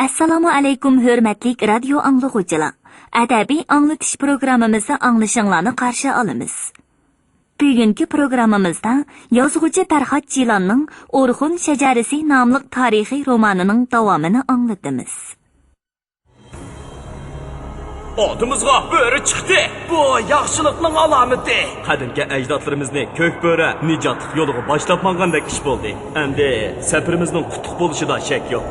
Assalomu alaykum hurmatli radio anglag'uvchilar. Adabiy anglatish programmamizda anglashinglarni qarshi olamiz. Bugungi programmamizda yozuvchi Tarxat Jilonning O'rxun shajarasi nomli tarixiy romanining davomini anglatamiz. Oldimizga bo'ri chiqdi. Bu yaxshilikning alomati. Qadimgi ajdodlarimizni ko'k bo'ri nijotlik yo'liga boshlab mangandek ish bo'ldi. Endi safarimizning qutuq bo'lishida shak yo'q.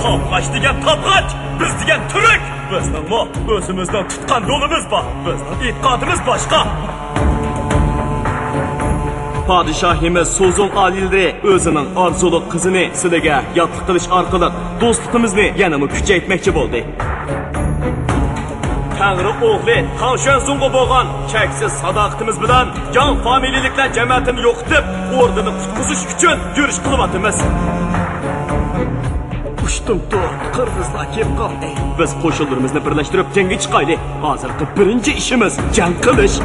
Topqaç degan topqaç, biz degan turk. Bizning o'zimizdan tutgan yo'limiz bor. Bizning e'tiqodimiz boshqa. Padişahimiz Sozul Alilri o'zining orzuliq qizini sizlarga yotliq qilish orqali do'stligimizni yanada kuchaytirmoqchi bo'ldi. Tangri o'g'li Xanshonzunga bo'lgan cheksiz sadoqatimiz bilan jon familiyaliklar jamiyatini yo'qitib, o'rnini qutqizish uchun yurish qilyapmiz. Ushtum to'rt qirg'izlar kelib qoldi. Biz qo'shinlarimizni birlashtirib jangga chiqaylik. Hozirgi birinchi ishimiz jang qilish.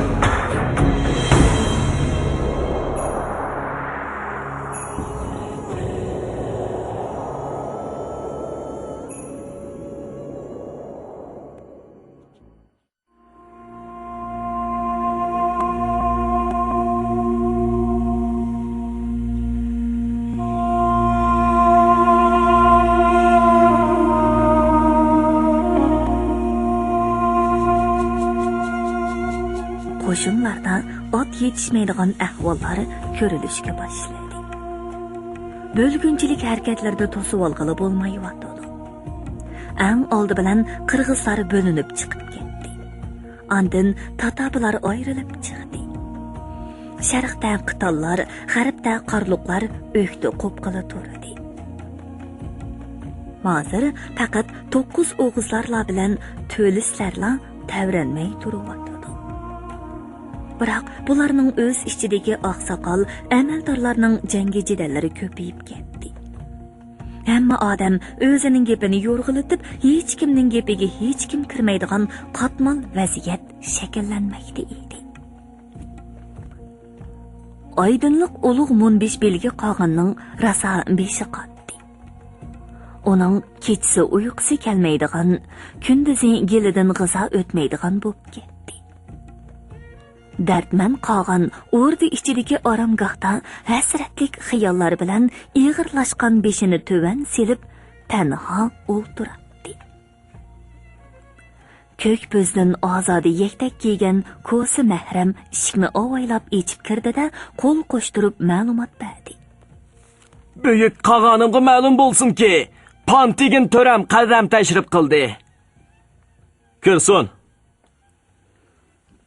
Qo'shinlarda ot yetishmaydigan ahvollari ko'rilishga boshladi. Bo'lgunchilik harakatlarda to'sib olg'ili bo'lmayotdi. Eng oldi bilan qirg'izlar bo'linib chiqib ketdi. Ondan tatabilar ayrilib chiqdi. Sharqda qitallar, g'arbda qarluqlar o'kdi qo'pqila turdi. Hozir faqat 9 o'g'izlarla bilan to'lislarla tavranmay turibdi. Biroq bularning o'z ichidagi oqsoqol amaldorlarning jangi jidallari ko'payib ketdi. Hamma odam o'zining gapini yo'rg'ilitib, hech kimning gapiga hech kim kirmaydigan qatmal vaziyat shakllanmoqda edi. Oydinlik ulug' munbish belgi qog'inning rasa beshi qotdi. Uning kechsi uyqusi kelmaydigan, kunduzi gelidan g'izo o'tmaydigan bo'lib ketdi. Dardman qolgan o'rdi ichidagi oromgohda hasratlik xiyollar bilan ig'irlashgan beshini tuvan silib tanho o'ltirardi. Ko'k bo'zdan ozodi yaktak kiygan ko'si mahram eshikni ovoylab echib kirdida qo'l qo'shtirib ma'lumot berdi. Buyuk qog'onimga ma'lum bo'lsinki, Pantigin to'ram qadam tashrif qildi. Kirsin.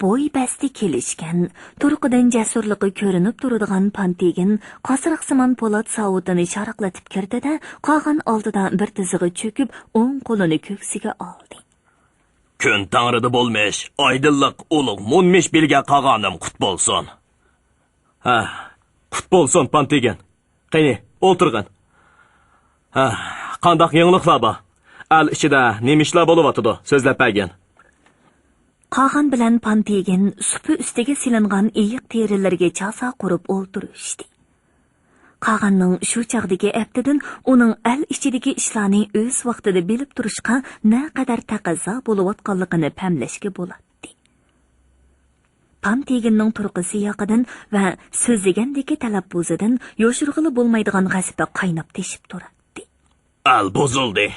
Bo'y basti kelishgan, turqidan jasurligi ko'rinib turadigan Pantigin qosiriqsimon po'lat savutini sharaqlatib kirdida, qog'on oldida bir tizig'i cho'kib, o'ng qo'lini ko'ksiga oldi. Kun tanrida bo'lmish, oydinlik ulug' munmish bilga qog'onim qut bo'lsin. Ha, qut bo'lsin Pantigin. Qani, o'tirgin. Ha, qandoq yangiliklar bor? Al ichida nima ishlar bo'lyapti? So'zlab bergin. Qog'on bilan Pantigin supi ustiga silingan iyiq terilarga chasa qurib o'ltirishdi. Qog'onning shu chaqdagi aptidan uning al ichidagi ishlarni o'z vaqtida bilib turishga naqadar taqozo bo'layotganligini pamlashga bo'ladi. Pantiginning turqisi yoqidan va so'zlagandagi talabbuzidan yoshirg'ili bo'lmaydigan g'azaba qaynab teshib turadi. Al bozildi.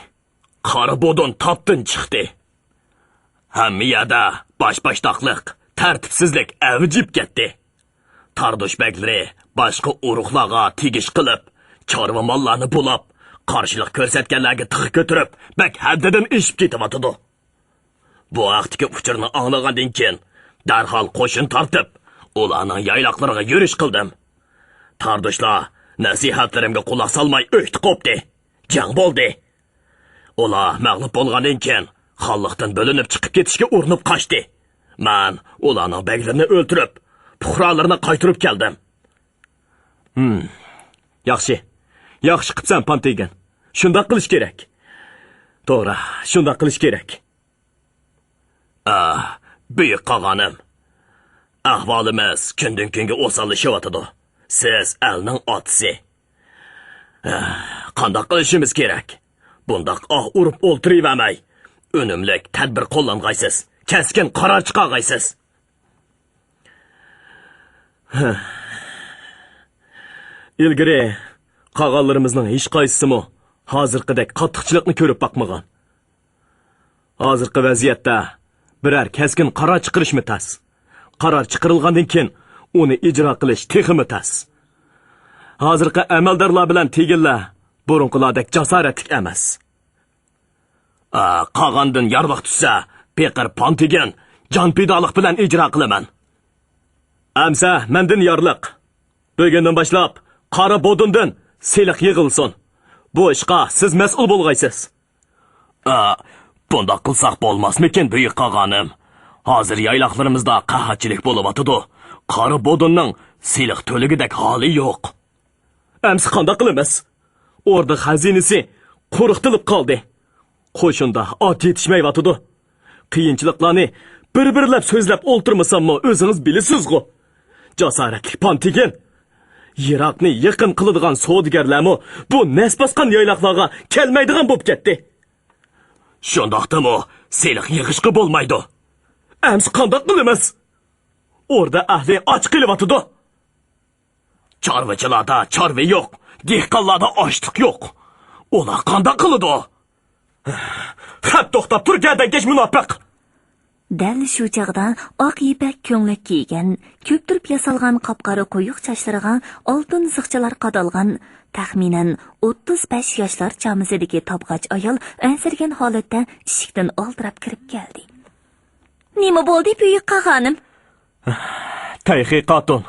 Qora bodon topdan chiqdi. Hammiyada bosh-boshdoqlik, tartibsizlik avjib ketdi. Tardoshbaglari boshqa urug'larga tegish qilib, chorva mollarni bulab, qarshilik ko'rsatganlarga tig' ko'tarib, bak haddidan eshib ketyapti. Bu vaqtga uchurni anglagandan keyin darhol qo'shin tortib, ularning yayloqlariga yurish qildim. Tardoshlar nasihatlarimga quloq solmay o'tdi qopdi. Jang bo'ldi. Ular mag'lub bo'lgandan keyin xalqdan bo'linib chiqib ketishga urinib qochdi. Men ularning baglarini o'ltirib, puhralarni qaytarib keldim. Yaxshi. Yaxshi qilibsan Pantigin. Shunday qilish kerak. To'g'ri, shunday qilish kerak. Buyuk qog'onim. Ahvolimiz kundan kunga o'sonlashyapti. Siz elning otisi. Qandoq qilishimiz kerak? Bundaq urib o'ltirivamay, unumlik tadbir qo'llang'aysiz. Keskin qaror chiqarg'aysiz. Ilgari qag'anlarimizning hech qaysimi hozirgidek qattiqchilikni ko'rib boqmagan. Hozirgi vaziyatda biror keskin qaror chiqarishmi tas? Qaror chiqarilgandan keyin uni ijro qilish texmi tas? Hozirgi amaldorlar bilan tegillar burunqilardek jasoratlik emas. Qag'andan yarliq tushsa, peqir pontigan jonpidolik bilan ijro qilaman. Amsa mendan yarliq. Bugundan boshlab qora bodundan seliq yig'ilsin. Bu ishqa siz mas'ul bo'lg'aysiz. Bunda qilsaq bo'lmasmikin, buyuk qag'anim? Hozir yayloqlarimizda qahatchilik bo'layotidi. Qora bodunning seliq to'ligidek holi yo'q. Amsa qanday qilamiz? Orda xazinasi qo'riqtilib qoldi. Qo'shinda ot yetishmayotidi. Qiyinchiliklarni bir-birlab so'zlab o'ltirmasammi o'zingiz bilasiz-ku. Jasoratli pontigan Yiroqni yaqin qiladigan savdogarlarmi bu nasbasqan yayloqlarga kelmaydigan bo'lib ketdi. Shundaqdimi seliq yig'ishqi bo'lmaydi. Ams qanday qilamiz? Orda ahli och qilyotidi. Chorvachilarda chorva yo'q, dehqonlarda ochliq yo'q. Ular qanday qiladi? Xat to'xtab turgandan kech munofiq. Dal shu chaqda oq ipak ko'nglik kiygan, ko'ptirib yasalgan qop-qora quyuq sochlariga oltin zig'chalar qadalgan, taxminan 35 yoshlar chamizidagi topg'ach ayol ansirgan holatda eshikdan oltirab kirib keldi. Nima bo'ldi, buyuk qag'anim? Tayxi qatun.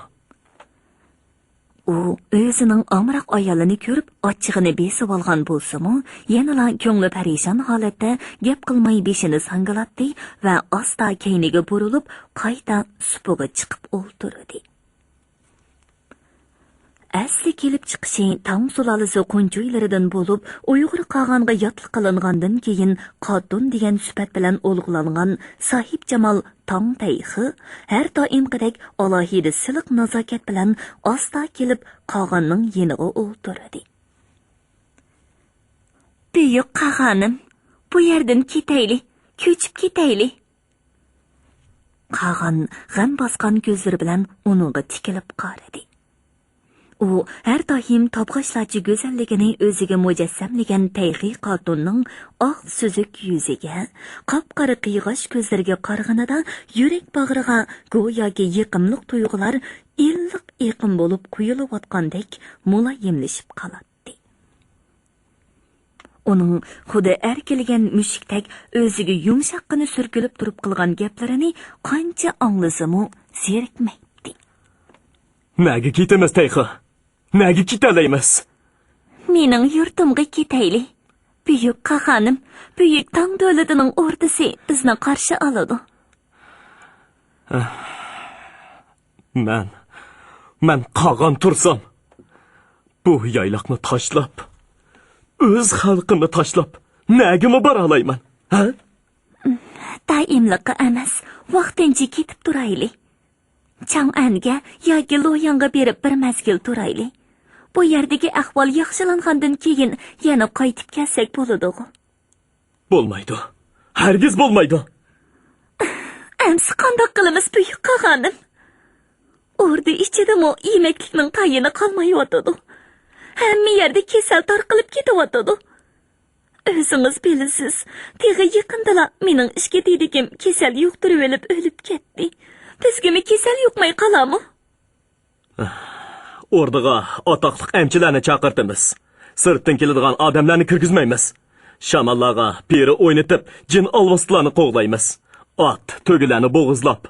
U o'zining amroq ayolini ko'rib ochchig'ini besib olgan bo'lsa-mu, yana ko'ngli parishon holatda gap qilmay beshini sangalatdi va asta keyniga burilib, qayta supuga chiqib o'ltirdi. Asli kelib chiqishi tong sulolasi qo'nchoylaridan bo'lib, Uyg'ur qag'anga yotliq qilingandan keyin qotun degan sifat bilan o'lg'langan Sohib Jamol Tong Tayxi har doimgidek alohida siliq nazokat bilan asta kelib qag'anning yeniga o'ltirdi. Buyuk qag'anim, bu yerdan ketayli, ko'chib ketayli. Qag'an g'am bosgan ko'zlari bilan uningga tikilib qaradi. U har doim topg'ishlachi go'zalligini o'ziga mujassamlagan Tayxi xotunning oq suzuk yuziga, qop-qora qiyg'osh ko'zlariga qarag'anida yurak bag'riga go'yoki yiqimliq tuyg'ular illiq iqim bo'lib quyilib-otgandek muloyimlashib qoladi. Uning xuddi erkilgan mushukdek o'ziga yumshaqqina surkilib turib qilgan gaplarini qancha anglasimi zerikmaydi. Nega ketamiz Tayxi? Nega ketalaymiz? Mening yurtimga ketayli. Buyuk qag'anim, buyuk tong davlatining o'rtasi bizni qarshi oladi. Men qag'an tursam, bu yayloqni tashlab, o'z xalqimni tashlab, nagimi bora olayman? Ha? Daimliqqa emas, vaqtincha ketib turayli. Chang'anga yoki Loyanga berib bir mazgil turayli. Bu yerdagi ahvol yaxshilangandan keyin yana qaytib kelsak bo'ladi-ku. Bo'lmaydi. Hargiz bo'lmaydi. Amsi qanday qilamiz, buyuk qag'anim? Orda ichidami yemeklikning tayini qolmayotdi. Hamma yerda kasal tarqalib ketyotdi. O'zingiz bilasiz, teg'i yaqindala mening ishga dedigim kasal yuqtirib olib o'lib ketdi. Bizgimi kasal yuqmay qolami? Ordaga atoqliq amchilarni chaqirtamiz. Sirtdan keladigan odamlarni kirgizmaymiz. Shamallarga peri o'ynatib, jin alvostlarni qo'g'laymiz. Ot to'gilarni bo'g'izlab,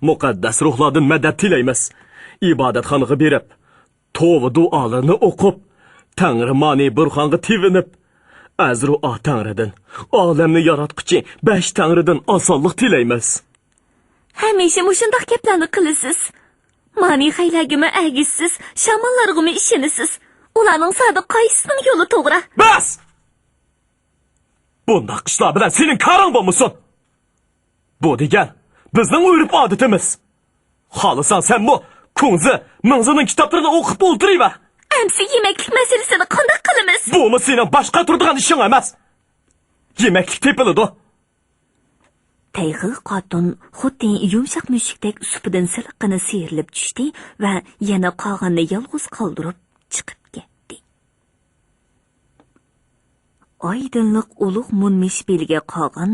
muqaddas ruhlardan madad tilaymiz. Ibodatxonaga berib, tova duolarni o'qib, Tangri mani burxonga tivinib, azru Tangridan, olamni yaratquchi 5 Tangridan osonlik tilaymiz. Hamisha mushundaq gaplarni qilasiz. Mani xaylagimi agizsiz, shamollarg'imi ishonasiz. Ularning sodiq qaysisining yo'li to'g'ri? Bas! Bundaq ishlar bilan sening qaring bo'lmasin. Bu degan bizning o'rib odatimiz. Xolisan sen bu kunzi, mingzining kitoblarini o'qib o'ltirayva. Әмсі yemeklik meselesini qanday qilamiz? Bu mu senin başka turduğun işin emas? Yemeklik tepilidi. Tayg'il qotun xuddi yumshoq mushukdek supidan silqqina siyrilib tushdi va yana qog'inni yolg'iz qoldirib chiqib ketdi. Oydinlik ulug' munmish belga qog'in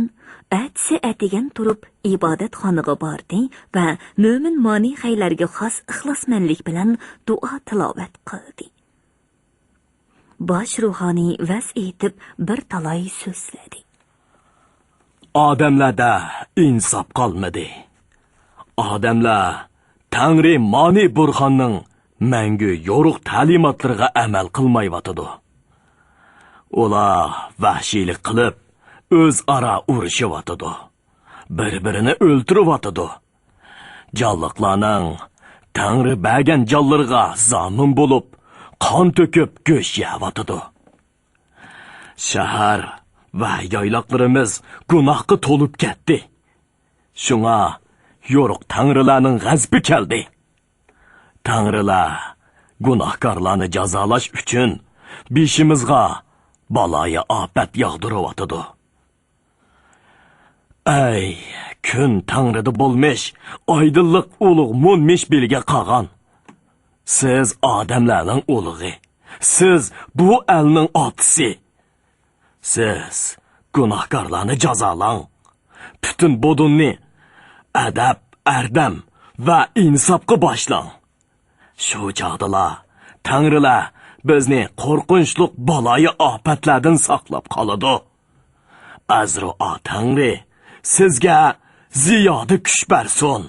atsi atigan turib ibodatxonaga bordi va mo'min monixaylarga xos ixlosmandlik bilan duo tilovat qildi. Bosh ruhoniy vas etib bir talay so'zladi. Adamlarda insof qolmadi. Odamlar Tangri Mani Burxonning mangu yo'ruq ta'limotlariga amal qilmayotidi. Ular vahshiylik qilib, o'zaro urushyotidi. Bir-birini o'ltirayotidi. Jonliqlarning Tangri bergan jonlariga zomin bo'lib, qon to'kib go'sht yeyotidi. Shahar va yayloqlarimiz gunohga to'lib ketdi. Shunga yo'ruq tangrilarning g'azbi keldi. Tangrilar gunohkorlarni jazolash uchun beshimizga baloyi ofat yog'dirayotidi. Ey kun tangrida bo'lmish, oydinlik ulug' munmish belga qolgan. Siz odamlarning ulug'i. Siz bu elning otisi. Siz gunohkorlarni jazolang. Butun bodunni adab, ardam va insofga boshlang. Shu chog'dalar tangrilar bizni qo'rqinchli baloyi ofatlardan saqlab qoladi. Azro tangri sizga ziyoda kuch bersin.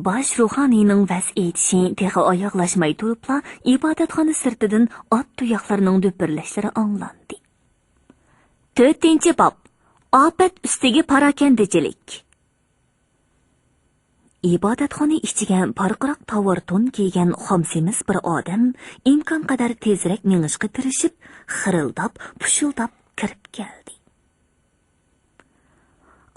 Bosh ruhoniyning vas etishi teha oyoqlashmay turibla ibodatxona sirtidan ot tuyoqlarining do'pirlashlari anglandi. 4-bob. Ofat ustiga parakandichilik. Ibodatxona ichiga parqiroq tovartun kiygan xomsemiz bir odam imkon qadar tezroq minishga tirishib, xirildab, pushildab kirib keldi.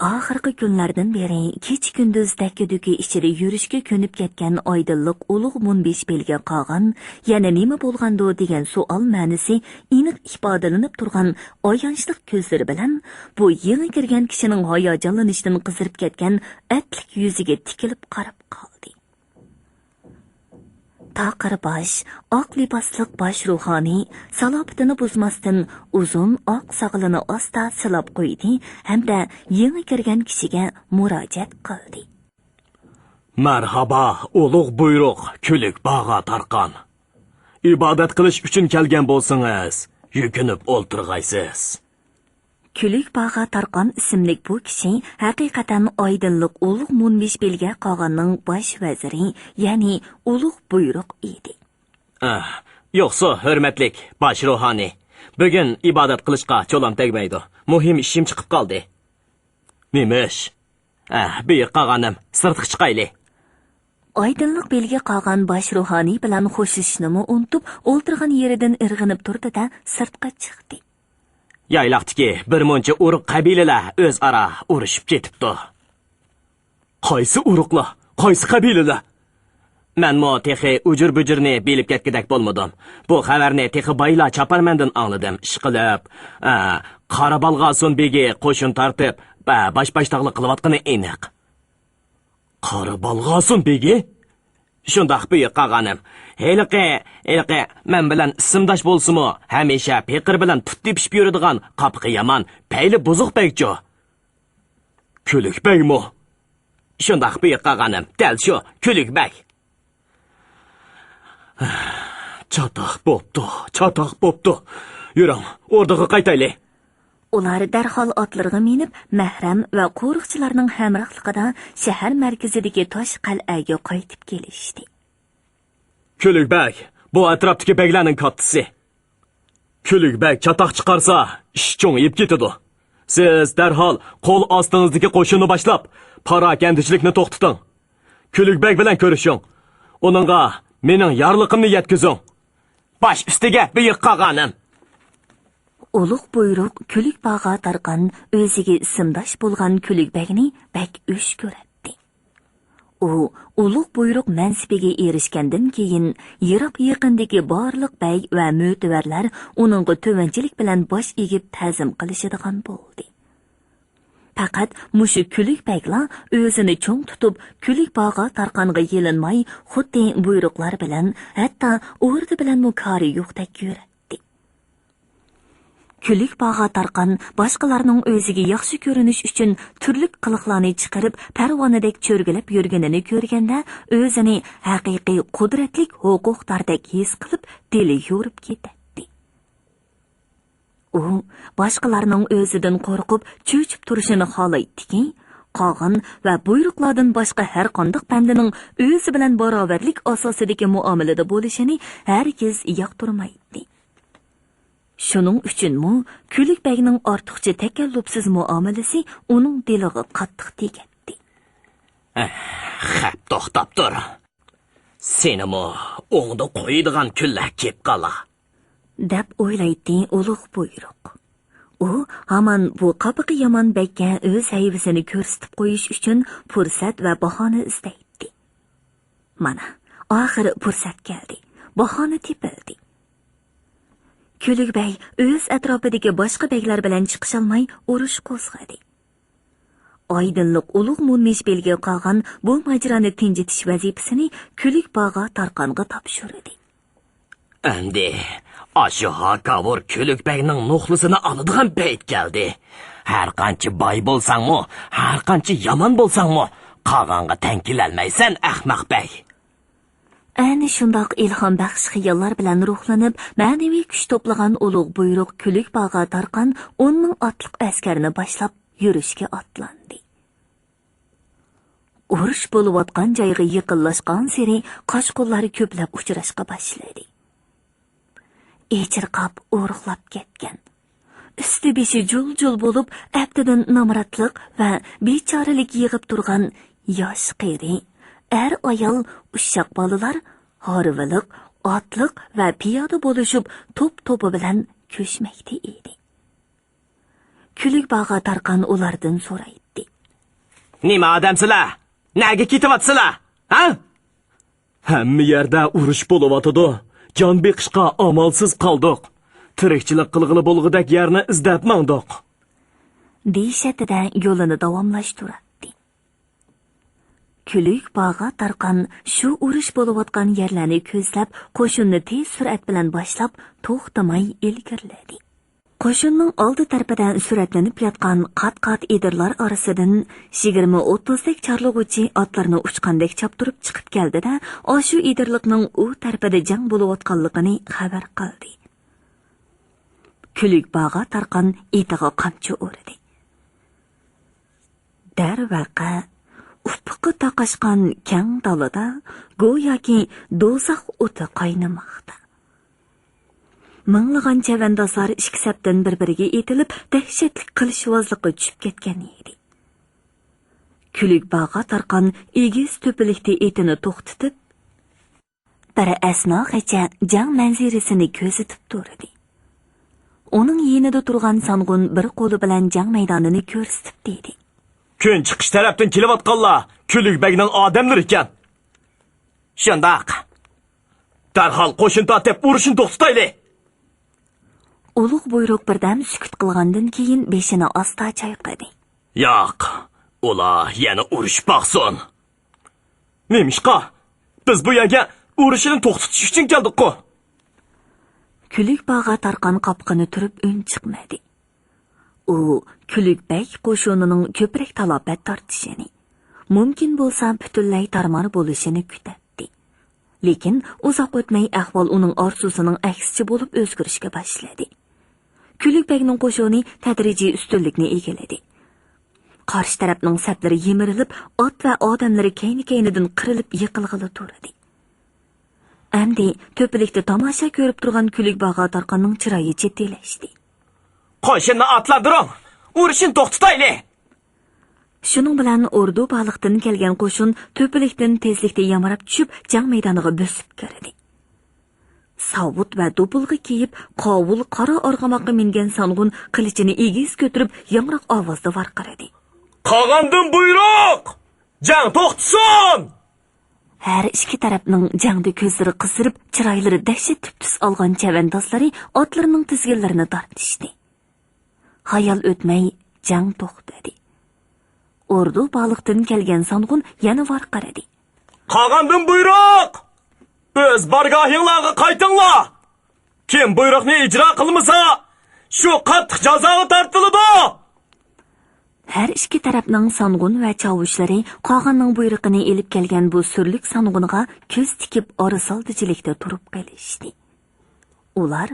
Oxirgi kunlardan beri kech-kunduz dakki-duki ichida yurishga ko'nib ketgan oydinlik ulug' munbish belga qolgan, yana nima bo'lgando degan savol ma'nosi aniq ifodalanib turgan oyonchliq ko'zlari bilan bu yangi kirgan kishining hayajonlanishidan qizirib ketgan atlik yuziga tikilib qarab qoldi. Taqir bosh, oq libosliq bosh ruhoniy salobitini buzmasdan uzun oq soqolini osta silab qo'ydi hamda yangi kirgan kishiga murojaat qildi. Marhaba, ulug' buyruq, kulik bog'a tarqan. Ibodat qilish uchun kelgan bo'lsangiz, yukinib o'ltirg'aysiz. Kulik bog'a tarqan ismli bu kishi haqiqatan oydinlik ulug' munbish belga qolganning bosh vaziri, ya'ni ulug' buyruq edi. Yo'qsa, hurmatlik bosh ruhoniy, bugun ibodat qilishga cho'lam tegmaydi. Muhim ishim chiqib qoldi. Nima ish? Buyuk qolganim, sirtga chiqayli. Oydinlik belga qolgan bosh ruhoniy bilan xo'shishishni unutib, o'ltirgan yeridan irg'inib turdi-da, sirtga chiqdi. Yayloqdagi bir muncha urug' qabilalar o'zaro urushib ketibdi. Qaysi urug'lar, qaysi qabilalar? Men mo texi ujur-bujurni bilib ketgidak bo'lmadim. Bu xabarni texi bayla chaparmandan angladim. Ishqilib, Qarabalg'asun begi qo'shin tartib, bosh-boshdoqlik qilayotgani aniq. Qarabalg'asun begi? Shundaq buyuk qolganim. Heliqi, men bilan ismdosh bo'lsimi, hamisha peqir bilan tut tepishib yuradigan qapqi yaman, payli buzuq begcho. Kulik begmi? Shundaq buyuk qolganim, dal shu, kulik beg. Chatoq bo'pti. Yuring, o'rdaga qaytaylik. Ular darhol otlarga minib, mahram va qo'riqchilarning hamrohligida shahar markazidagi tosh qal'aga qaytib kelishdi. Kulikbek, bu atrofdagi beglarning kattasi. Kulikbek chatoq chiqarsa, ish cho'ngib ketadi. Siz darhol qo'l ostingizdagi qo'shinni boshlab, parakandichilikni to'xtating. Kulikbek bilan ko'rishing. Uningga mening yorliqimni yetkazing. Bosh ustiga buyuk qolganim. Ulug' buyruq kulik bog'a tarqan o'ziga ismdosh bo'lgan kulikbagni bak o'sh ko'ratdi. u ulug' buyruq mansibiga erishgandan keyin yiroq yaqindagi barliq bay va mo'tivarlar uningga to'vanchilik bilan bosh egib ta'zim qilishadigan bo'ldi. Faqat mushu kulik baylar o'zini cho'ng tutib, kulik bog'a tarqanga yelinmay, xuddi buyruqlar bilan, hatto o'rdi bilan mukari yo'qdek yuradi. Kulik bog'a tarqan boshqalarning o'ziga yaxshi ko'rinish uchun turli qiliqlarni chiqarib, parvonadek cho'rgilab yurganini ko'rganda, o'zini haqiqiy qudratlik huquqdordek his qilib, dili yo'rib ketadi. U boshqalarning o'zidan qo'rqib, cho'chib turishini xohlaydi-ki, qog'in va buyruqlardan boshqa har qanday bandining o'zi bilan barobarlik asosidagi muomalada bo'lishini hargiz yoqtirmaydi. Shuning uchunmi Kulik bagning ortiqcha takallufsiz muomalasi uning diliga qattiq tegadi. Xap to'xtab tur. Senimi o'ngda qo'yadigan kunlar kelib qola. Deb o'ylaydi ulug' buyruq. U hamon bu qabiqi yomon bakka o'z hayvasini ko'rsatib qo'yish uchun fursat va bahona izlaydi. Mana, oxiri fursat keldi. Bahona tepildi. Kulik bay o'z atrofidagi boshqa baylar bilan chiqisholmay urush qo'zg'adi. Oydinlik ulug' munmish belga qolgan bu majrani tinchitish vazifasini Kulik bog'a Tarqonga topshirdi. Endi ashu hakavur Kulik bayning nuqlisini oladigan payt keldi. Har qancha boy bo'lsangmi, har qancha yomon bo'lsangmi, qolganga tankilalmaysan, ahmoq bay. Ayni shundoq ilhom baxsh xiyollar bilan ruhlanib, ma'naviy kuch to'plagan ulug' buyruq Kulik bog'a Tarqon 10 ming otliq askarni boshlab yurishga otlandi. Urush bo'layotgan joyga yaqinlashgan sari qochqinlar ko'plab uchrashga boshladi. Echirqab o'ruqlab ketgan. Usti-beshi jul-jul bo'lib, abdidan namratlik va bechoralik yig'ib turgan yosh qiri, ayol, ushshaq bolalar horiviliq, otliq va piyoda bo'lishib to'p-to'pi bilan ko'shmakda edi. Kulik bog'a Tarqon ulardan so'raydi. Nima odamsizlar? Nega ketyapsizlar? Ha? Hamma yerda urush bo'layotdi. Jon beqishga amalsiz qoldik. Tirikchilik qilg'ili bo'lg'idak yerni izlab mangdiq. Deyishatida yo'lini davomlashtiradi. Kulik bog'a Tarqon shu urush bo'layotgan yerlarni ko'zlab, qo'shinni tez surat bilan boshlab, to'xtamay ilgirladi. Qo'shinning oldi tarafidan suratlanib yotgan qat-qat edirlar orasidan 20-30 dak charlug'uchi otlarni uchqandek choptirib chiqib keldi-da, o'sha edirlikning u tarafida jang bo'layotganligini xabar qildi. Kulik bog'a Tarqon etiga qamchi urdi. Darvaqa ufqqa taqashgan keng dalada go'yoki do'zax o'ti qaynamoqda. Minglagan chavandozlar ikki sapdan bir-biriga etilib, dahshatli qilishvozlikqa tushib ketgan edi. Kulik bog'a Tarqon egiz to'pilikda etini to'xtatib, bir asnogacha jang manzirasini ko'zitib turdi. Uning yonida turgan Sang'un bir qo'li bilan jang maydonini ko'rsatib dedi. Kun chiqish tarafdan kelayotganlar Kulik bagning odamlari ekan. Shundoq. Darhol qo'shin tortib urushni to'xtataylik. Ulug' buyruq birdan sukut qilgandan keyin beshini asta chayqadi. Yo'q, ular yana urush baqsin. Nemishqa? Biz bu yerga urushni to'xtatish uchun keldik-ku. Kulik bog'a Tarqon qopqini turib un chiqmadi. U Kulik bag qo'shinining ko'prak talofat tortishini, mumkin bo'lsa butunlay tarmar bo'lishini kutadi. Lekin uzoq o'tmay ahvol uning orzusining aksicha bo'lib o'zgarishga boshladi. Kulik bagning qo'shini tadrijiy ustunlikni egalladi. Qarshi tarafning saplari yemirilib, ot va odamlari kayni-kaynidan qirilib yiqilg'ili turdi. Endi to'pilikda tomosha ko'rib turgan Kulik bog'a Tarqonning chiroyi jiddiylashdi. Qo'shinni otlantiring, urushni to'xtataylik. Shuning bilan ordu baliqdan kelgan qo'shin to'pilikdan tezlikda yamarab tushib, jang maydoniga bosib kirdi. Savut va do'pilg'i kiyib, qovul qora org'amoqqa mingan Sang'un qilichini egiz ko'tarib, yangroq ovozda varqiradi. Qog'andan buyruq! Jang to'xtasin! Her iki tarafning jangda ko'zlari qisirib, chiroylari dahshat tuptus olgan chavandozlari otlarning tizginlarini tortishdi. Hayal o'tmay jang to'xtadi. Ordu baliqdan kelgan songun yana varqaradi. Qag'andan buyruq! O'z bargohinglarga qaytinglar! Kim buyruqni ijro qilmasa, shu qattiq jazoga tortiladi. Her iki tarafning songun va chavushlari qog'anning buyruqini elib kelgan bu surlik songunga ko'z tikib orisoldichilikda turib qolishdi. Ular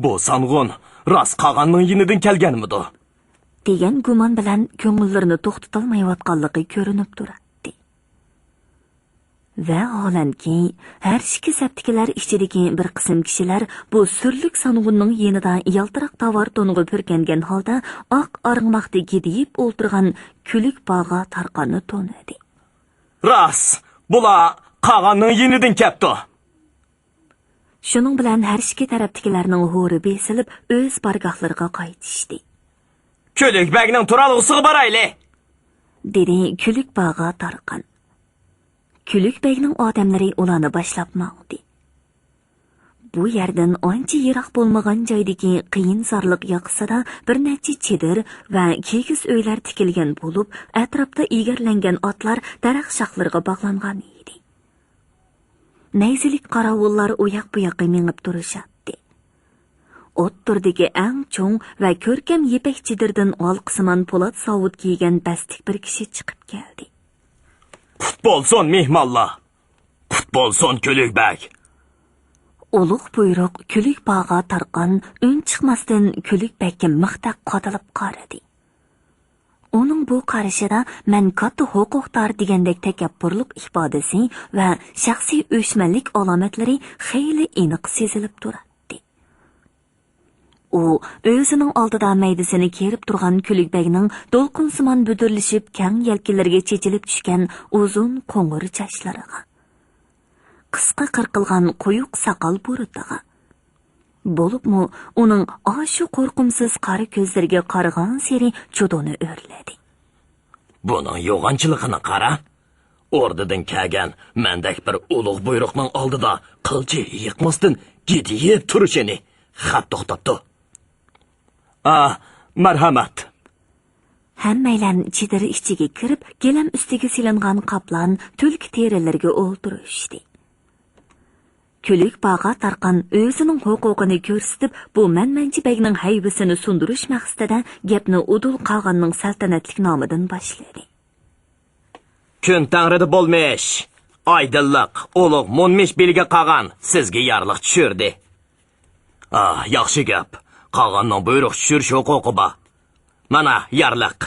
bu songun rost qag'anning yinidan kelganmidi? degan gumon bilan ko'ngillarini to'xtatolmayotganligi ko'rinib turadi. Va holanki, har ikki saptikilar ichidagi bir qism kishilar bu surlik songunning yenida yaltiroq tovar to'nig'i purkangan holda oq arg'moqda gidiyib o'ltirgan kulik bog'a tarqanni to'nadi. Rost, bular qag'anning yinidan kelibdi. Shuning bilan har ikki tarafdagilarning ho'ri besilib o'z bargohlariga qaytishdi. Kulikbagning turalg'usiga borayli, dedi kulik bog'a tarqan. Kulikbagning odamlari ularni boshlab maqdi. Bu yerdan ancha yiroq bo'lmagan joydagi qiyin zorliq yoqsida bir necha chedir va kigiz uylar tikilgan bo'lib, atrofda egarlangan otlar daraxt shoxlariga bog'langan edi. Nayzilik qorovullar u yoq bu yoqqa minib turishadi. Ot turdagi eng cho'ng va ko'rkam yepak chedirdan olqisimon po'lat sovut kiygan bastik bir kishi chiqib keldi. Qut bo'lsin mehmonlar. Qut bo'lsin kulikbag. Ulug' buyruq kulik bog'a tarqan un chiqmasdan kulikbagga mixtaq qotilib qaradi. Uning bu qarashida "Men katta huquqdor" degandek takabburlik ifodasi va shaxsiy o'chmanlik alomatlari xeyli aniq sezilib turadi. U o'zining oldida maydasini kerib turgan kulikbagning to'lqinsimon budirlishib kang yelkalariga chechilib tushgan uzun qo'ng'ir chachlariga, qisqa qirqilgan quyuq soqol burutiga, bo'libmi uning oshu qo'rqimsiz qari ko'zlariga qaragan seri chudoni o'rladi. Buning yo'g'onchiligini qara. O'rdadan kelgan mendak bir ulug' buyruqning oldida qilchi yiqmasdan gidiyib turishini xat to'xtatdi. Marhamat. Hammaylar chidiri ichiga kirib, gilam ustiga silingan qoplan tulki terilarga o'ltirishdi. Kulik bog'a tarqan o'zining huquqini ko'rsatib, bu manmanchi bagning haybasini sundirish maqsadida gapni Udul qog'onning saltanatlik nomidan boshladi. Kun tangrida bo'lmish, oydinlik, ulug' munmish belga qag'an sizga yarliq tushirdi. Yaxshi gap. Qag'anning buyruq tushirish huquqi bor. Mana yarliq.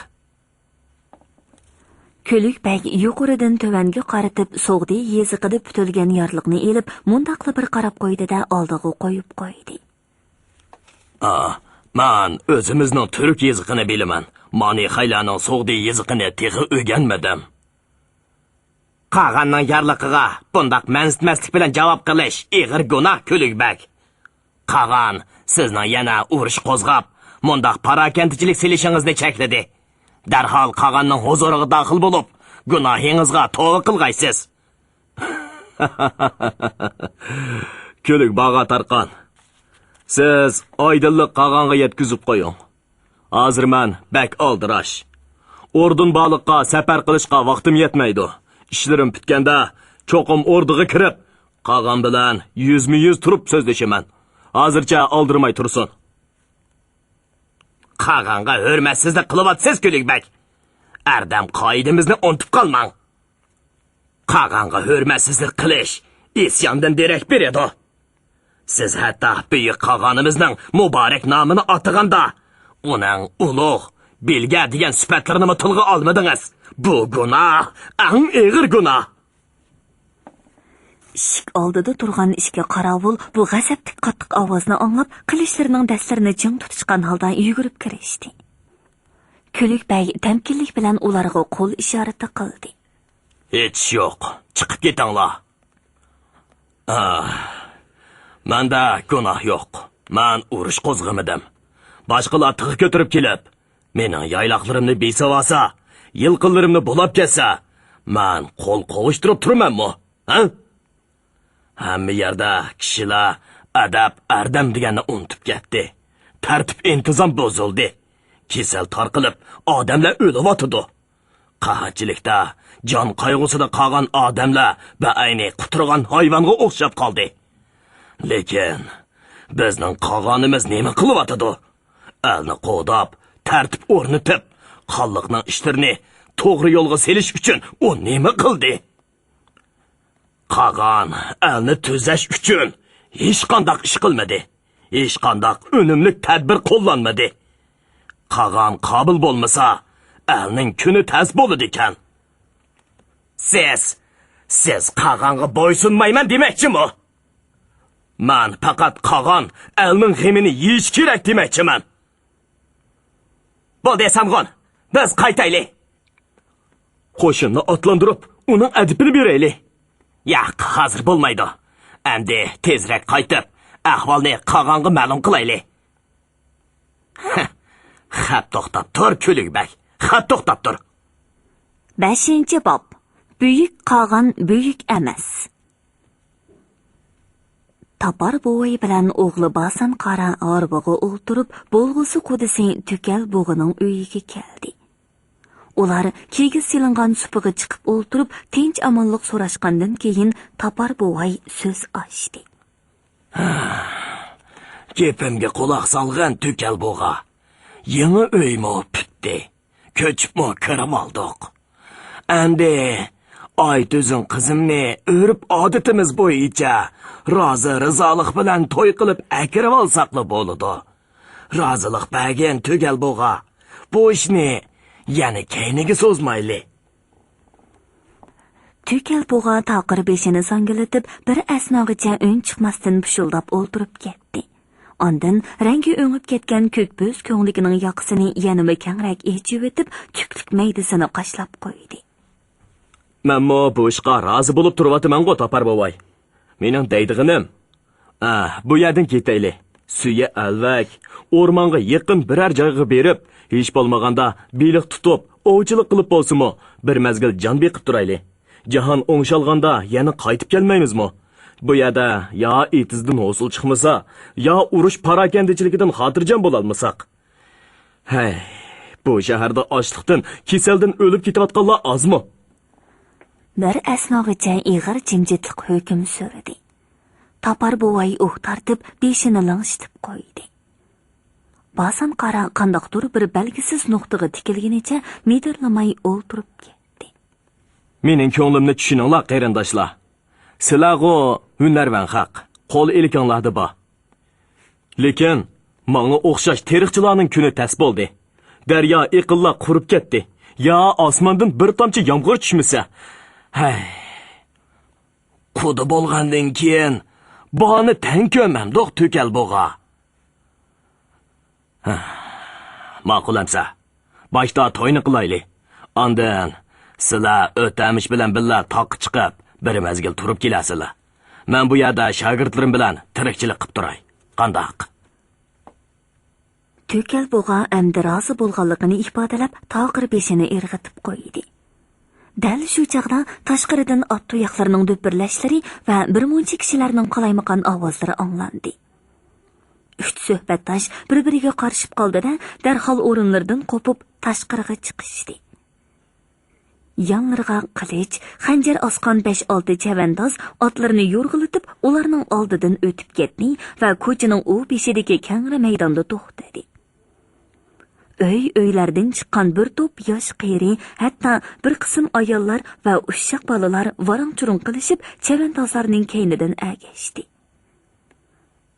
Kulikbag yuqoridan tövanga qaratib, so'g'di yeziqida putilgan yarliqni elib, mundaqli bir qarab qo'ydi-da, oldiga qo'yib qo'ydi. Men o'zimizning turk yeziqini bilaman. Mani xaylaning so'g'di yeziqini teg'i o'rganmadim. Qag'anning yarliqiga bundaq mansitmaslik bilan javob qilish ig'ir gunoh kulikbag. Qag'an sizning yana urush qo'zg'ab, mundaq parakentchilik silishingizni chekladi. Darhol qag'anning huzuriga daxil bo'lib, gunohingizga tavba qilgaysiz. Kulik bog'a tarqan. Siz oydinlik qag'anga yetkizib qo'ying. Hozir men bak oldirash. Ordun baliqqa safar qilishga vaqtim yetmaydi. Ishlarim bitganda cho'qim ordiga kirib, qag'an bilan yuzma-yuz turib so'zlashaman. Hozircha oldirmay tursin. Qag'anga hurmatsizlik qilyapsiz kulikbag. Ardam qoidamizni unutib qolmang. Qag'anga hurmatsizlik qilish isyondan derak beradi. Siz hatto buyuk qag'onimizning muborak nomini ataganda, uning ulug' belga degan sifatlarini tilga olmadingiz. Bu gunoh, eng og'ir gunoh. Ishik oldida turgan ishga qarovul bu g'azabli qattiq ovozni anglab, qilichlarining dastlarini jing tutishgan holda yugurib kirishdi. Kulikbag tamkinlik bilan ularga qo'l ishorati qildi. Hech yo'q, chiqib ketinglar. Menda gunoh yo'q. Men urush qo'zg'amadim. Boshqalar tig'i ko'tarib kelib, mening yayloqlarimni besavasa, yilqillarimni bulab kelsa, men qo'l qovushtirib turmanmi? ha? Hamma yerda kishilar adab, ardam deganni unutib ketdi. Tartib intizom bozildi. Kasal tarqilib, odamlar o'lyotidi. Qahatchilikda, jon qayg'usida qolgan odamlar ayni quturgan hayvonga o'xshab qoldi. Lekin bizning qolganimiz nima qilyotidi? Elni qo'dab, tartib o'rnatib, xalqning ishlarini to'g'ri yo'lga selish uchun u nima qildi? Qolgan elni tuzash uchun hech qanday ish qilmadi. Hech qanday unumli tadbir qo'llanmadi. Qolgan qobil bo'lmasa, elning kuni tez bo'ladi ekan. Siz qolganga bo'ysunmayman demoqchimi? Men faqat qolgan elning g'imini yeyish kerak demoqchiman. Bo'ldi Esamg'on, biz qaytaylik. Qo'shinni otlantirib, uning adibini beraylik. Yo'q, hozir bo'lmaydi. Endi tezroq qaytib, ahvolni qolganga ma'lum qilaylik. Xat to'xtab tur, Kulikbek. Xat to'xtab tur. 5-bob. Buyuk qolgan buyuk emas. Tapar bo'yi bilan o'g'li Basan qara arbaga o'ltirib, bo'lg'usi qudisi Tükal bo'g'ining uyiga keldi. Ular kiygi silingan supiga chiqib o'ltirib, tinch amonlik so'rashgandan keyin Tapar bo'y so'z ochdi. Gapimga quloq solgan Tükal bo'g'a. Yangi uymo bitdi. Ko'chibmo kirib oldik. Endi Aytuzun qizimni o'rib odatimiz bo'yicha rozi-rizolik bilan to'y qilib akirib olsaqli bo'ladi. Rozilik bergan Tükal bo'g'a. Bu ishni yana keyniga so'zmayli. Tükal bo'g'a taqir beshini sangilatib, bir asnogacha ön chiqmasdan pushuldab o'ltirib ketdi. Ondan rangi o'ngib ketgan ko'kbuz ko'ngligining yoqisini yanama kangraq echib etib, tuklik maydasini qashlab qo'ydi. Menmo bu ishga rozi bo'lib turibman-ku, Tapar bo'vay. Mening deydig'inim, bu yerdan ketaylik. Suya alvak, o'rmonga yaqin biror joyga berib, hech bo'lmaganda beliq tutib, ovchilik qilib bo'lsa-mo, bir mazgil jon beqib turaylik. Jahon o'ngshalganda yana qaytib kelmaymizmi? Bu yerda yo etizdan hosil chiqmasa, yo urush parakandichiligidan xotirjam bo'lolmasak. Hey, bu shaharda ochliqdan, kasaldan o'lib ketayotganlar ozmi? Bir asnogacha ig'ir jimjitlik hukm surdi. Tapar bo'vay tartib beshini lang'ishitib qo'ydi. Basan qara qandoqdir bir belgisiz nuqtaga tikilganicha medirlamay o'ltirib ketdi. Mening ko'nglimni tushuninglar, qarindoshlar. Sizlarga hunarvan haq, qo'l elikinglarda bor. Lekin menga o'xshash tarixchilarning kuni tas bo'ldi. Daryo iqilla qurib ketdi. Ya osmondan bir tomchi yomg'ir tushmasa, hay. Quda bo'lgandan keyin boni tang ko'mamdoq Tükal bo'g'a. Ma'qulamsa, boshda to'yni qilaylik. Ondan sizlar o'tamish bilan billa toq chiqib, bir mazgil turib kelasizlar. Men bu yerda shogirdlarim bilan tirikchilik qilib turay. Qandoq? Tükal bo'g'a endi rozi bo'lganligini ifodalab, taqir beshini irg'itib qo'ydi. Dal shu chaqda tashqaridan ot tuyoqlarining do'pirlashlari va bir muncha kishilarning qalaymaqan ovozlari anglandi. Uch suhbatdosh bir-biriga qarshib qoldi-da, darhol o'rinlaridan qo'pib tashqariga chiqishdi. Yanlarga qilich, xanjar osqan 5-6 chavandoz otlarini yo'rg'ilitib, ularning oldidan o'tib ketdi va ko'chaning u beshidagi kangri maydonda to'xtadi. Uylardan chiqqan bir to'p yosh qeri, hatto bir qism ayollar va ushshaq bolalar varang-churung qilishib, chavandozlarning keynidan agashdi.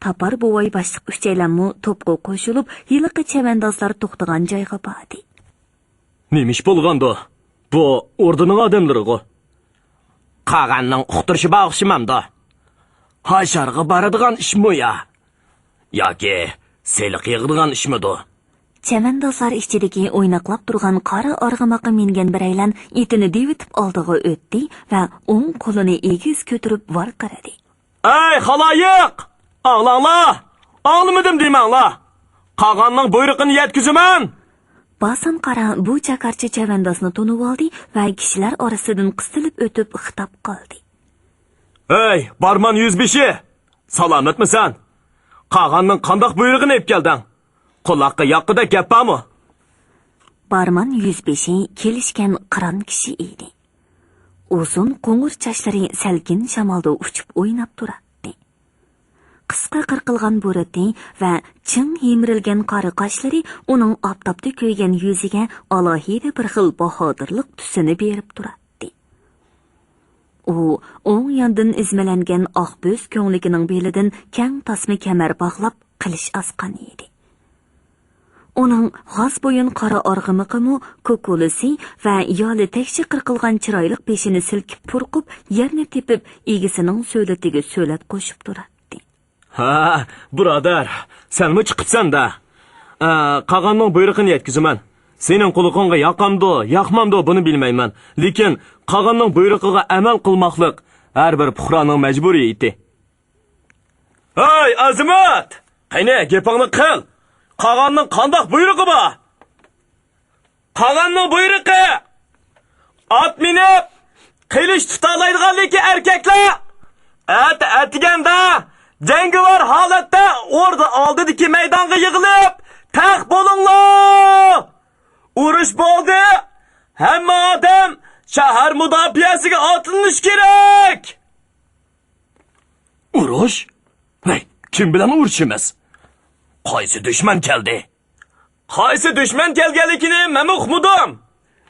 Tapar bo'vay boshliq uchaylanmu to'pga qo'shilib, yiliqi chavandozlar to'xtagan joyga bordi. Nemish bo'lganda? Bu o'rdining odamlari-ku. Qag'anning uqtirishi bag'ishimamda. Hasharga boradigan ishmi ya? Yoki seliq yig'digan ishmi-du? Chavandozlar ichidagi o'ynaqlab turgan qora arg'amoqqa mingan biraylan etini devitib oldiga o'tdi va o'ng qo'lini egiz ko'tarib varqiradi. Ey xaloyiq! Ağlanlar! Ağlamadım deymanglar! Qag'anning buyrug'ini yetkizaman! Basan qara bu chakarcha chavandozni tunib oldi va kishilar orasidan qisilib o'tib xitob qildi. Ey, barman 105'i! Salametmisan? Qag'anning qandoq buyrug'ini ep kelding? Quloqqa yoqqida gap bormi? Barman 105 kelishgan qiron kishi edi. Uzun qo'ng'ir chochlari salkin shamolda uchib o'ynab turardi. Qisqa qirqilgan bo'rati va ching yemirilgan qari qoshlari uning oftobda ko'ygan yuziga alohida bir xil bahodirlik tusini berib turardi. U o'ng yondan izmalangan oq bo'z ko'ngligining belidan kang tasma kamar bog'lab qilish asqan edi. Uning g'oz bo'yin qora org'imiqimi, ko'kulisi va yoli tekshi qirqilgan chiroyli beshini silkib purqib, yerni tepib, egisining so'latiga so'lat qo'shib turardi. Ha, birodar, senmi chiqibsan-da? Qag'anning buyrug'ini yetkizaman. Sening qulog'ingga yoqamdi, yoqmamdi buni bilmayman. Lekin qag'anning buyrug'iga amal qilmoqlik har bir puhroning majburiyati. Hey, Azimat! Qani, gapingni qil. Qag'anning qandoq buyrug'i bor? Qag'anning buyrug'i ot minib qilish tutalaydiganligi erkaklar atiganda jangovar holatda o'rda oldidagi maydonga yig'ilib taq bo'linglar. Urush bo'ldi. Hamma odam shahar mudofaasiga otlanish kerak. Urush? Hey, kim bilan urushimiz? Qaysi dushman keldi? Qaysi dushman kelganligini men uqmadim.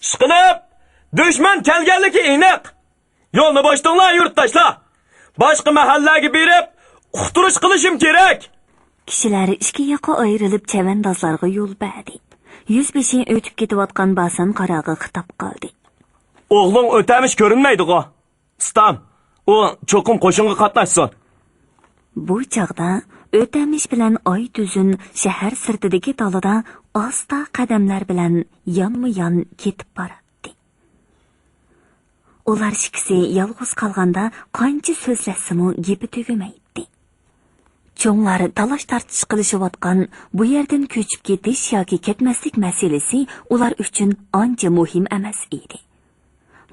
Ishqilib, dushman kelganligi aniq. Yo'lni boshtinglar, yurtdoshlar. Boshqa mahallaga berib, uqtirish qilishim kerak. Kishilar ikki yoqqa ayrilib chavandozlarga yo'l berdi. 105 o'tib ketayotgan basan qarag'i xitob qildi. O'g'ling o'tamish ko'rinmaydi-ku. Stam, u cho'qim qo'shinga qatnashsin. Bu chaqda o'tamish bilan oy tuzun shahar sirtidagi tolida asta qadamlar bilan yonma-yon ketib borardi. Ular ikkisi yolg'iz qolganda qancha so'zlashsimi gapi tugamaydi. Cho'nglar talash tartish qilishayotgan bu yerdan ko'chib ketish yoki ketmaslik masalasi ular uchun ancha muhim emas edi.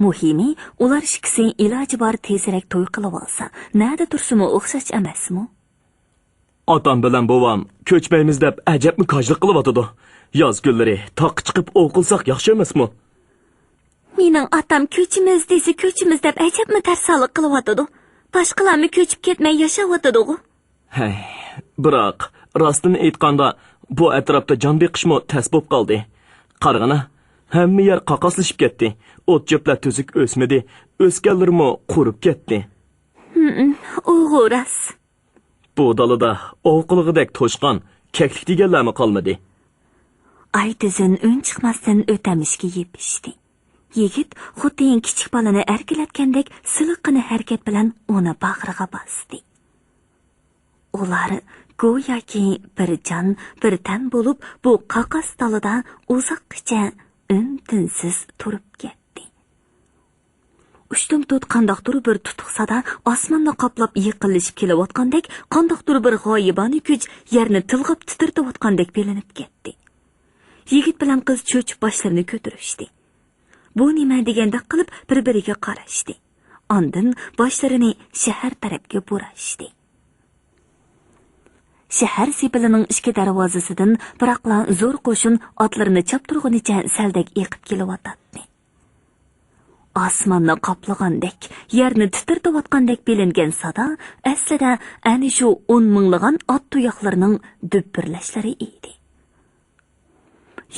Muhimi, ular ikkisi iloji bor tezroq to'y qilib olsa, nada tursimi o'xshash emasmi? Otam bilan bovam ko'chmaymiz deb ajabmi kojlik qilyotdi. Yoz kunlari toq chiqib o'qilsak yaxshi emasmi? Mening otam ko'chimiz desa ko'chimiz deb ajabmi tarsaliq qilyotdi. Boshqalarni ko'chib ketmay yashayotdi-ku. Hey, biroq rostini aytganda bu atrofda jon beqishmo tas bo'lib qoldi. Qarag'ana, hamma yer qaqoslashib ketdi. O't-cho'plar tuzuk o'smadi, o'sganlarmi qurib ketdi. O'g'ras. Bu dalada ovqilig'idek to'shqon, keklik deganlarmi qolmadi. Aytizin un chiqmasdan o'tamishga yepishdi. Yigit xuddi kichik bolani erkalatgandek siliqqina harakat bilan uni bag'riga bosdi. Ular go'yoki bir jon, bir tan bo'lib, bu qaqas dalada uzoqcha tinsiz turib ketdi. Ushtum tut qandoqdir bir tutuqsada osmonni qoplab yiqilishib kelayotgandek, qandoqdir bir g'oyibona kuch yerni tilg'ab titirtayotgandek belinib ketdi. Yigit bilan qiz cho'chib boshlarini ko'tarishdi. Bu nima deganda qilib bir-biriga qarashdi. Ondan boshlarini shahar tarafga burashdi. Shahar sepilining ichki darvozasidan biroqla zo'r qo'shin otlarini choptirgunicha saldak eqib kelayotdi. Osmonni qoplagandek, yerni titirtayotgandek belingan sada aslida ana shu 10 minglagan ot tuyoqlarining duppirlashlari edi.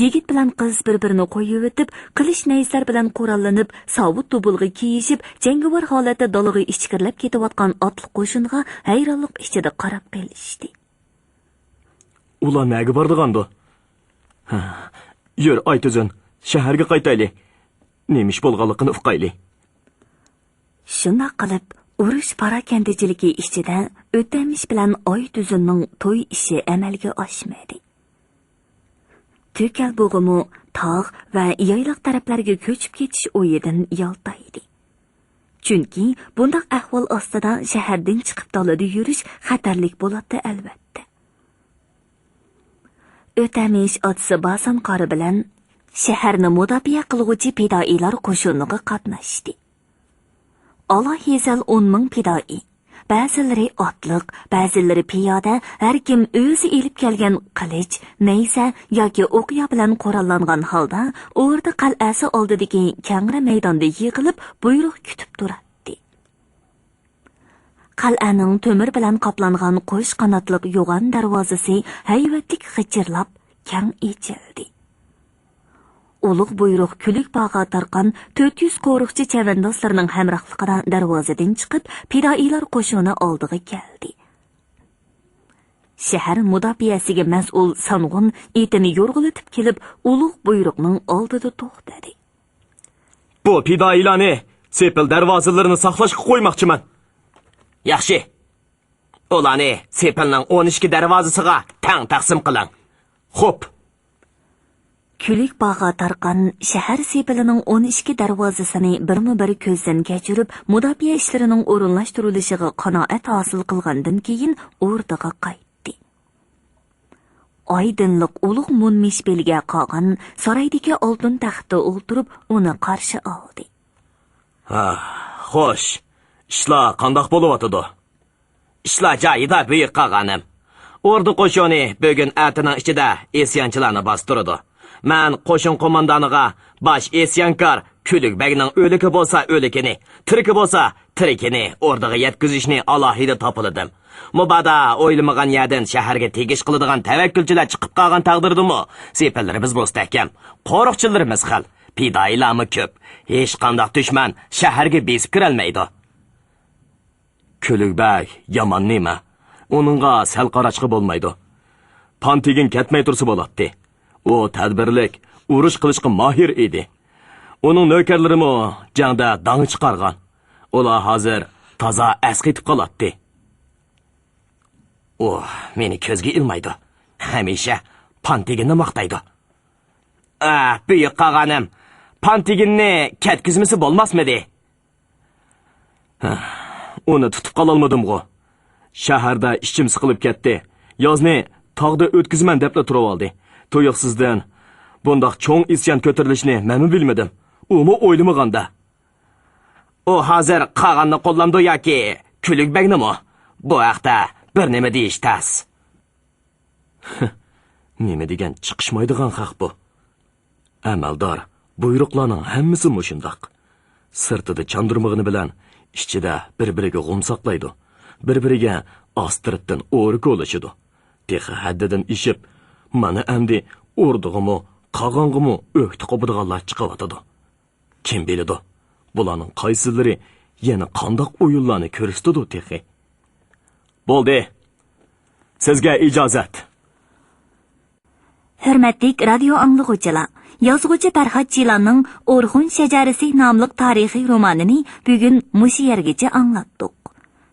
Yigit bilan qiz bir-birini qo'yib o'tib, qilish nayslar bilan qurollanib, sobit tubulg'i kiyishib, jangovar holatda dalg'i ichkirlab ketayotgan otli qo'shinga hayronlik ichida qarab qolishdi. Ular nega bordigandi? Yur, Aytizin, shaharga qaytaylik. Nemish bo'lganligini uqaylik. Shuna qilib, urush parakandachiligi ichida o'tamish bilan Oytuzinning to'y ishi amalga oshmadi. To'kal bo'g'imi tog' va yayloq taraflarga ko'chib ketish o'yidan yoltaydi. Chunki bunday ahvol ostida shahardan chiqib dalada yurish xatarlik bo'ladi albatta. O'tamish otsi Basan qori bilan shaharni mudofaa qiluvchi fidoilar qo'shiniga qatnashdi. alohizal 10 ming fidoi, ba'zilari otliq, ba'zilari piyoda, har kim o'zi elib kelgan qilich, nayza yoki o'qiya bilan qurollangan holda o'rda qal'asi oldidagi kangri maydonda yig'ilib buyruq kutib turadi. Qal'aning temir bilan qoplangan qo'sh qanotliq yo'g'on darvozasi hayvatlik g'ichirlab kang ochildi. Ulug' buyruq kulik bog'a tarqan 400 qo'riqchi chavandoslarning hamrohligida darvozadan chiqib, fidoilar qo'shini oldiga keldi. Shahar mudofiasiga mas'ul Sang'un etini yo'rg'ilitib kelib, ulug' buyruqning oldida to'xtadi. Bu fidoilarni sepil darvozalarini saqlashga qo'ymoqchiman. Yaxshi. Ularni sepilning 12 darvozasiga tang taqsim qiling. Xo'p. Kulik bog'a tarqan shahar sepilining 12 darvozasini birma-bir ko'zdan kechirib, mudofaa ishlarining o'rinlashtirilishiga qanoat hosil qilgandan keyin o'rtaga qaytdi. Oydinlik ulug' munmish belga qolgan saraydagi oltin taxtda o'ltirib, uni qarshi oldi. Xo'sh. Ishlar qandoq bo'lyotdi? Ishlar joyida buyuk qog'anim. Ordu qo'shini bugun atining ichida esyanchilarni bostirdi. Men qo'shin qo'mondoniga bosh esyankor Kulik bagning o'liki bo'lsa o'likini, tiriki bo'lsa tirikini orduga yetkazishni alohida topildim. Mubada o'ylamagan yerdan shaharga tegish qiladigan tavakkulchilar chiqib qolgan taqdirdimi? Sepillarimiz mustahkam, qo'riqchilarimiz xil, fidoilarmi ko'p. Hech qanday dushman shaharga besib kirolmaydi. Kulik bag yomon nima? Uningga sal qarashqi bo'lmaydi. Pantigin ketmay tursa bo'ladi. U tadbirlik, urush qilishga mahir edi. Uning nökerlarimi jangda dang chiqargan. Ular hozir toza asqitib qoladi. Meni ko'zga ilmaydi. Hamisha Pantiginni maqtaydi. Buyuk qog'anim, Pantiginni ketkizmisi bo'lmasmidi? Uni tutib qololmadim-ku. Shaharda ishchim siqilib ketdi. Yozni tog'da o'tkizman deb turib oldi. To'yiqsizdan bundoq cho'ng isyon ko'tarilishni men bilmadim. Umi o'ylamaganda. U hozir qog'anni qo'llamdi yoki Kulik bagnimi? Bu haqda bir nima deyish tas. Nima degan chiqishmaydigan haq bu. Amaldor buyruqlarning hammasi mushundoq. Sirtida chandirmog'ini bilan ichida bir-biriga g'umsaqlaydi. Bir-biriga ostiritdan o'rik olishidi. Texi haddidan ishib, mana endi o'rdig'imi, qog'ong'imi o'kti qo'pidiganlar chiqyotidi. Kim biladi? Bularning qaysilari yana qandoq o'yinlarni ko'rsatdi texi. Bo'ldi. Sizga ijozat. Hurmatli radio anglag'uvchilar, yozuvchi Farhod Jilanning O'rxun shajarasi nomli tarixiy romanini bugun mush yergacha anglatdik.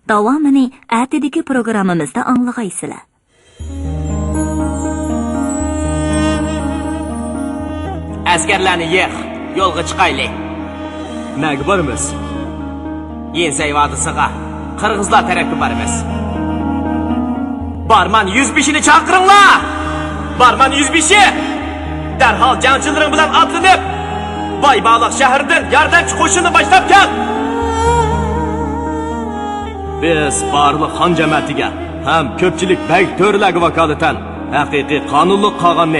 Davomini atidagi programmamizda anglag'aysizlar. Askarlarni yigʼ, yo'lga chiqaylik. Nega boramiz? Yensay vodisiga, qirg'izlar tarafga boramiz. Barman 105ni chaqiringlar. Barman 105. Darhol jangchilaring bilan otlanib, Boybaliq shahridan yordamchi qo'shinni boshlab kel. Biz barliq xon jamoatiga ham ko'pchilik bag to'rlarga vakolatan haqiqiy qonunli qog'onni